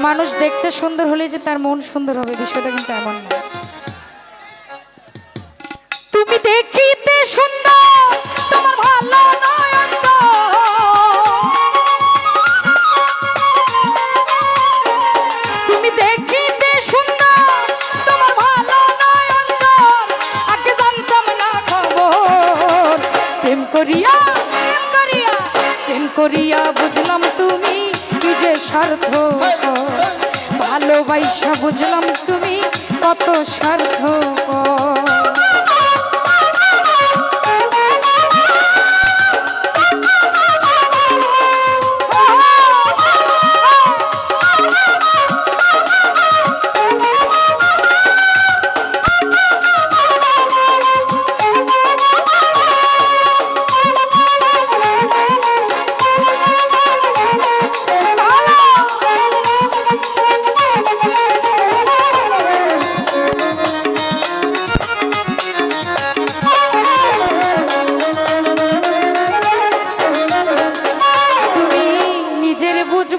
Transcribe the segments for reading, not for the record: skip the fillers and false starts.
মানুষ দেখতে সুন্দর হলে যে তার মন সুন্দর হবে বিষয়টা কিন্তু এমন না। তুমি দেখিতে সুন্দর তোমার ভালো নয় অন্তর, তুমি দেখিতে সুন্দর তোমার ভালো নয় অন্তর, আগে জানতাম না খবর। প্রেম করিয়া প্রেম করিয়া প্রেম করিয়া বুঝলাম তুমি কি যে স্বার্থ, ভালোবাসা বুঝলাম তুমি কত স্বার্থপর।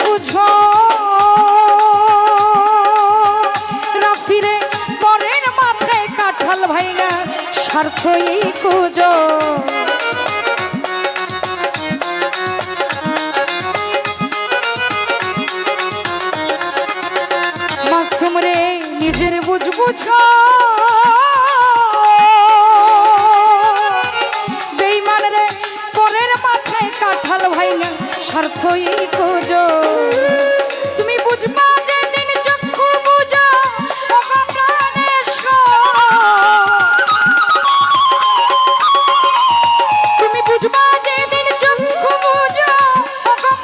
বুঝো রাফিরে পরের মাথায় কাঁঠাল ভাইঙা স্বার্থই খুঁজো। মাসুম রে নিজের বুঝ বুঝো, বেঈমান রে পরের মাথায় কাঁঠাল ভাইঙা স্বার্থই খোঁজো। তুমি বুঝবা যে দিন চক্ষু বুঝো তুমি বুঝবা যে দিন চক্ষু বুঝো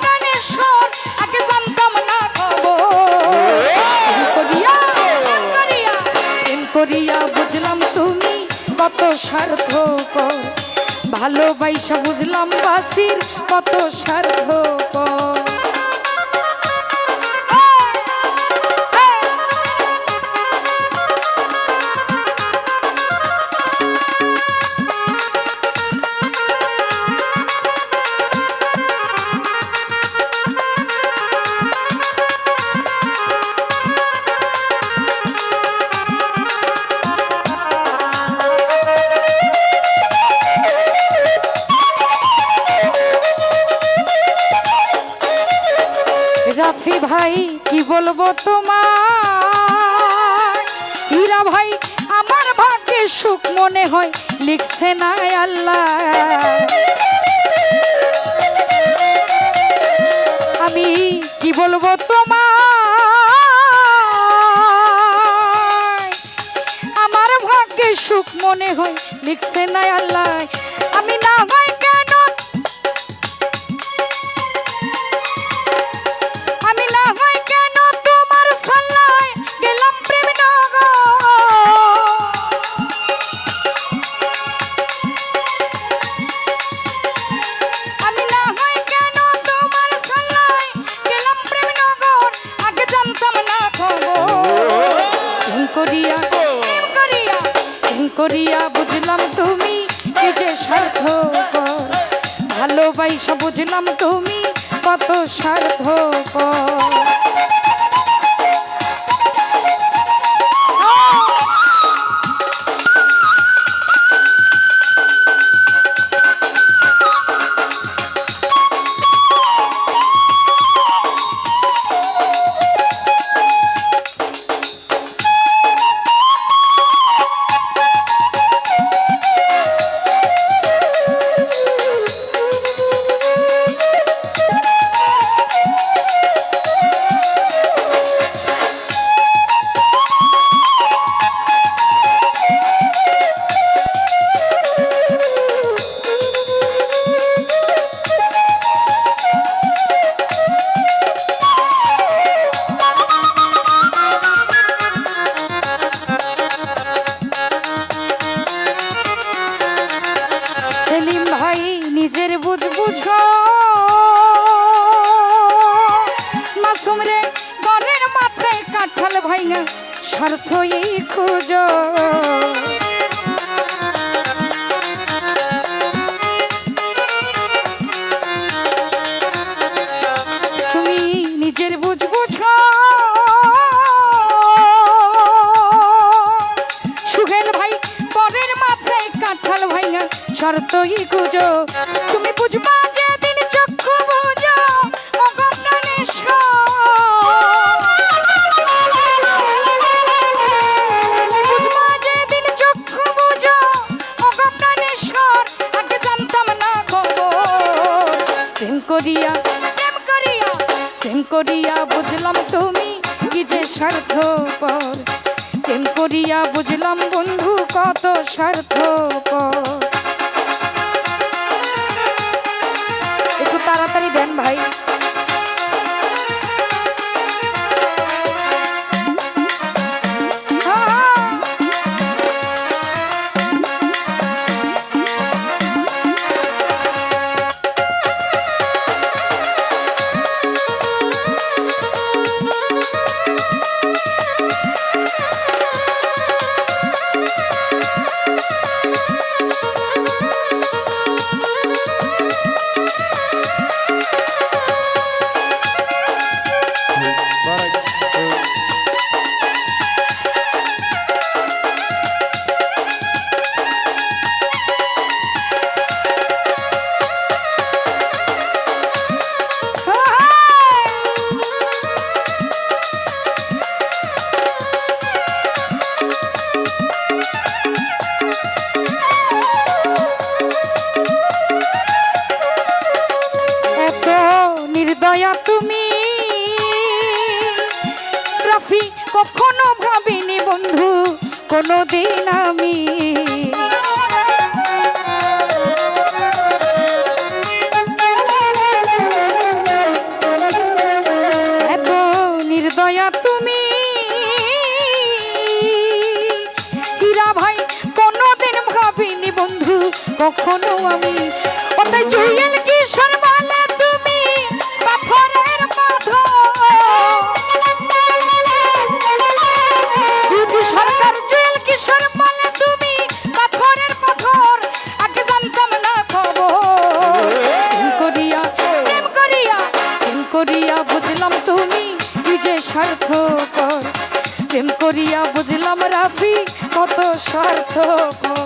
প্রাণেশ্বর, আগে জানতাম না খবর। প্রেম করিয়া বুঝলাম তুমি কত স্বার্থপর, ভালোবাসা বুঝলাম বাসির কত স্বার্থপর। রাফি ভাই কি বলবো তোমার, হীরা ভাই আমার ভাগ্যে সুখ মনে হয় লিখছে না আল্লাহ। আমি কি বলবো তোমার, আমার ভাগ্যে সুখ মনে হয় লিখছে না আল্লাহ। আমি না হয় কেন করিয়া বুঝলাম তুমি কি যে স্বার্থপর, ভালোবাসা বুঝলাম তুমি কত স্বার্থপর। নিজের বুঝ বুঝো মাসুম রে ঘরের মাথায় কাঁঠাল ভাইঙা স্বার্থই খুঁজো। তুমি নিজের বুঝ বুঝো সুহেল ভাই পরের মাথায় কাঁঠাল ভাইয়া শর্তই গুজো তুমি বুঝবা যেদিন চক্ষু বুঝো ও গপ্রাণেশ্বর বুঝবা যেদিন চক্ষু বুঝো ও গপ্রাণেশ্বর আগে জানতাম না খবর প্রেম করিয়া প্রেম করিয়া বুঝলাম তুমি কি যে স্বার্থপর প্রেম করিয়া বুঝলাম বন্ধু কত স্বার্থপর একটু তাড়াতাড়ি দেন ভাই দয়া তুমি রাফি কখনো ভাবিনি বন্ধু কোনোদিন আমি এত নির্দয়া তুমি হীরা ভাই কোনোদিন ভাবিনি বন্ধু কখনো আমি ওটাই জুয়েল কিশোর বলে তুমি পাথরের সরকার জুয়েল কিশোর বলে তুমি পাথরের পাথর আগে জানতাম না খবর প্রেম করিয়া বুঝলাম তুমি কি যে স্বার্থপর প্রেম করিয়া বুঝলাম রাফি কত স্বার্থপর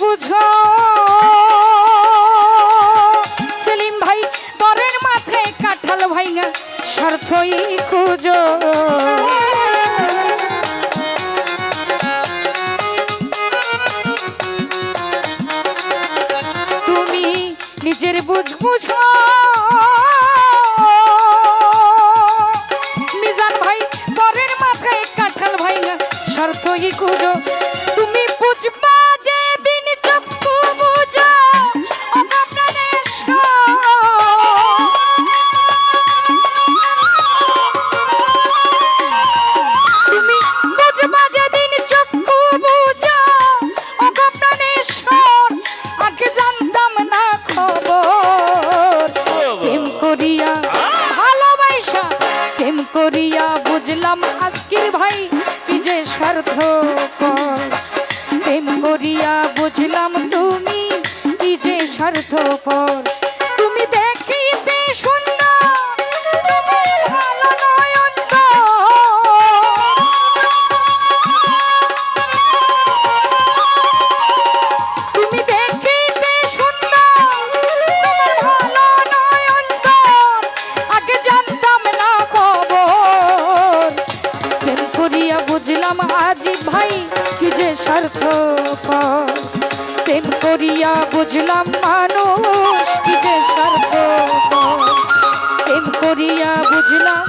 বুঝো সেলিম ভাই পরের মাথায় কাঁঠাল ভাইয়া স্বার্থই খুঁজো তুমি নিজের বুঝো মিজান ভাই পরের মাথায় কাঁঠাল ভাইয়া স্বার্থই খুঁজো তুমি বুঝবা করিয়া বুঝলাম আজকের ভাই কি যে স্বার্থপর প্রেম করিয়া বুঝলাম তুমি কি যে স্বার্থপর তুমি দেখিতে সুন্দর ভালো নয়ন তুমি দেখিতে সুন্দর ভালো নয়ন আগে জানতাম না বুঝলাম আজিব ভাই কি যে স্বার্থপর প্রেম করিয়া বুঝলাম মানুষ কি যে স্বার্থপর প্রেম করিয়া বুঝলাম